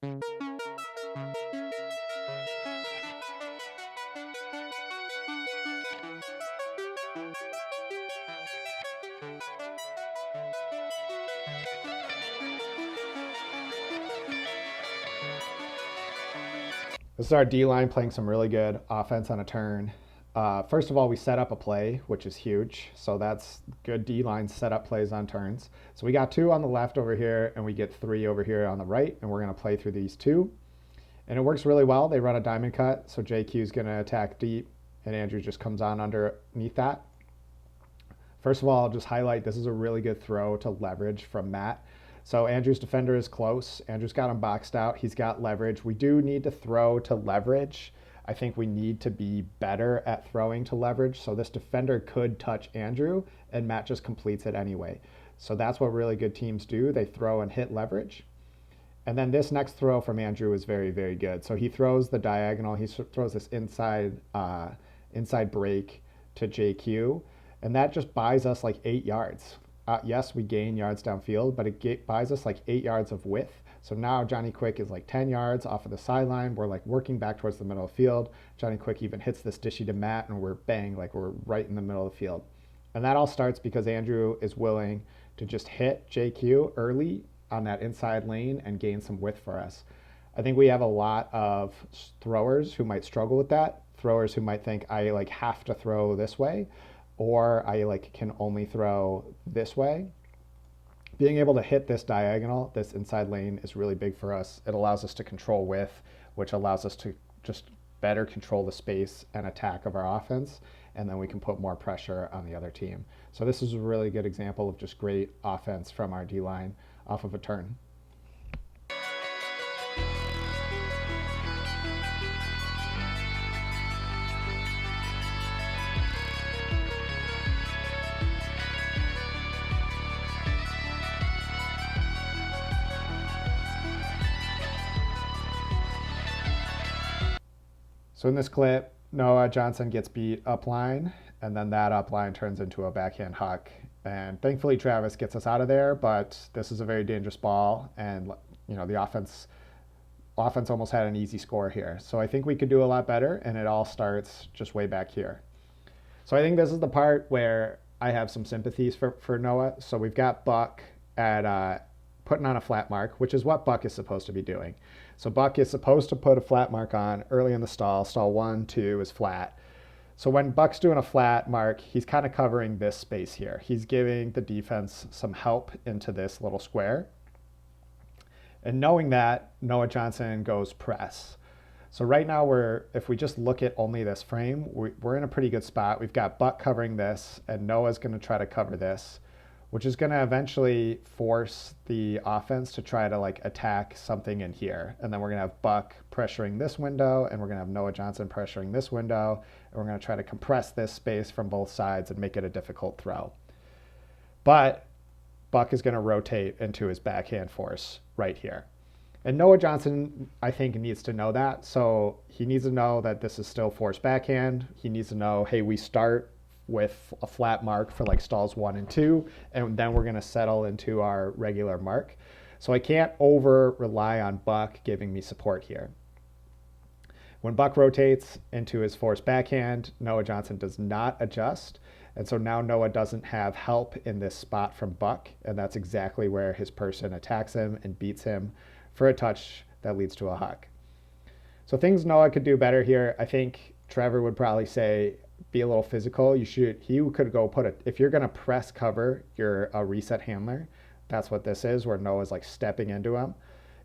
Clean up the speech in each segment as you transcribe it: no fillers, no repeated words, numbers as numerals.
This is our D line playing some really good offense on a turn. First of all, we set up a play, which is huge. So that's good D line setup plays on turns. So we got 2 on the left over here, and we get 3 over here on the right, and we're going to play through these 2. And it works really well. They run a diamond cut, so JQ is going to attack deep, and Andrew just comes on underneath that. First of all, I'll just highlight this is a really good throw to leverage from Matt. So Andrew's defender is close. Andrew's got him boxed out. He's got leverage. We do need to throw to leverage. I think we need to be better at throwing to leverage. So this defender could touch Andrew, and Matt just completes it anyway. So that's what really good teams do. They throw and hit leverage. And then this next throw from Andrew is very, very good. So he throws the diagonal. He throws this inside break to JQ. And that just buys us like 8 yards. Yes, we gain yards downfield, but it buys us like 8 yards of width. So now Johnny Quick is like 10 yards off of the sideline. We're like working back towards the middle of the field. Johnny Quick even hits this dishy to Matt, and we're bang, like we're right in the middle of the field. And that all starts because Andrew is willing to just hit JQ early on that inside lane and gain some width for us. I think we have a lot of throwers who might struggle with that. Throwers who might think I like have to throw this way, or I like can only throw this way. Being able to hit this diagonal, this inside lane, is really big for us. It allows us to control width, which allows us to just better control the space and attack of our offense, and then we can put more pressure on the other team. So this is a really good example of just great offense from our D-line off of a turn. So in this clip, Noah Johnson gets beat upline, and then that upline turns into a backhand huck. And thankfully, Travis gets us out of there, but this is a very dangerous ball, and the offense almost had an easy score here. So I think we could do a lot better, and it all starts just way back here. So I think this is the part where I have some sympathies for Noah. So we've got Buck at putting on a flat mark, which is what Buck is supposed to be doing. So Buck is supposed to put a flat mark on early in the stall. Stall 1, 2 is flat. So when Buck's doing a flat mark, he's kind of covering this space here. He's giving the defense some help into this little square. And knowing that, Noah Johnson goes press. So right now if we just look at only this frame, we're in a pretty good spot. We've got Buck covering this, and Noah's going to try to cover this, which is going to eventually force the offense to try to like attack something in here. And then we're going to have Buck pressuring this window, and we're going to have Noah Johnson pressuring this window, and we're going to try to compress this space from both sides and make it a difficult throw. But Buck is going to rotate into his backhand force right here. And Noah Johnson, I think, needs to know that. So he needs to know that this is still force backhand. He needs to know, hey, we start with a flat mark for like stalls 1 and 2, and then we're going to settle into our regular mark. So I can't over rely on Buck giving me support here. When Buck rotates into his force backhand, Noah Johnson does not adjust. And so now Noah doesn't have help in this spot from Buck, and that's exactly where his person attacks him and beats him for a touch that leads to a huck. So things Noah could do better here. I think Trevor would probably say, be a little physical. He could go if you're going to press cover, you're a reset handler. That's what this is, where Noah's like stepping into him.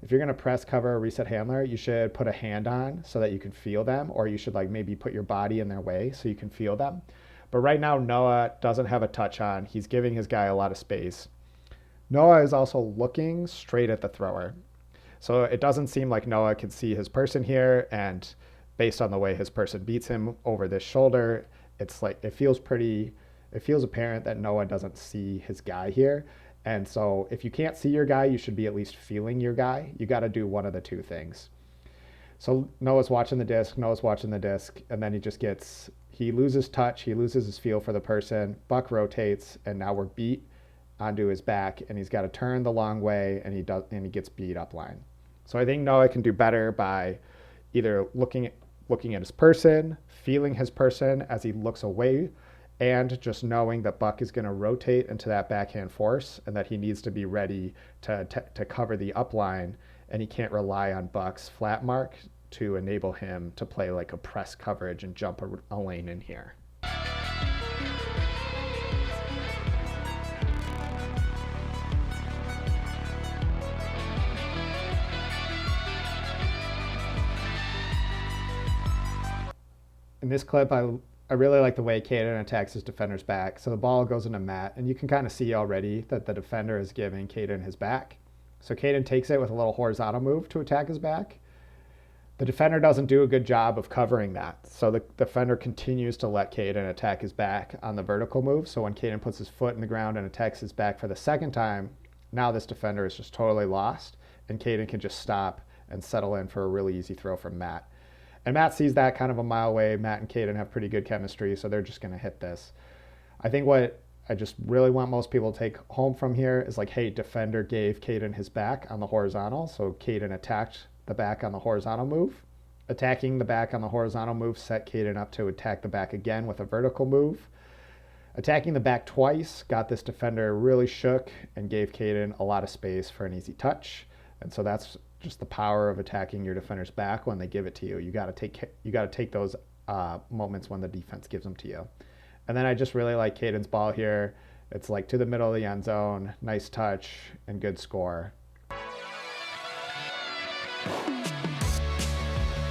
If you're going to press cover a reset handler, you should put a hand on so that you can feel them, or you should like maybe put your body in their way so you can feel them. But right now, Noah doesn't have a touch on. He's giving his guy a lot of space. Noah is also looking straight at the thrower. So it doesn't seem like Noah can see his person here, and based on the way his person beats him over this shoulder, it's like it feels apparent that Noah doesn't see his guy here. And so if you can't see your guy, you should be at least feeling your guy. You got to do one of the two things. So Noah's watching the disc, and then he loses touch, he loses his feel for the person. Buck rotates, and now we're beat onto his back, and he's got to turn the long way, and he gets beat up line. So I think Noah can do better by either looking at his person, feeling his person as he looks away, and just knowing that Buck is going to rotate into that backhand force and that he needs to be ready to cover the upline, and he can't rely on Buck's flat mark to enable him to play like a press coverage and jump a lane in here. In this clip, I really like the way Caden attacks his defender's back. So the ball goes into Matt, and you can kind of see already that the defender is giving Caden his back. So Caden takes it with a little horizontal move to attack his back. The defender doesn't do a good job of covering that. So the defender continues to let Caden attack his back on the vertical move. So when Caden puts his foot in the ground and attacks his back for the second time, now this defender is just totally lost, and Caden can just stop and settle in for a really easy throw from Matt. And Matt sees that kind of a mile away. Matt and Caden have pretty good chemistry, so they're just going to hit this. I think what I just really want most people to take home from here is like, hey, defender gave Caden his back on the horizontal, so Caden attacked the back on the horizontal move. Attacking the back on the horizontal move set Caden up to attack the back again with a vertical move. Attacking the back twice got this defender really shook and gave Caden a lot of space for an easy touch. And so that's just the power of attacking your defender's back when they give it to you. You got to take those moments when the defense gives them to you. And then I just really like Caden's ball here. It's like to the middle of the end zone, nice touch, and good score.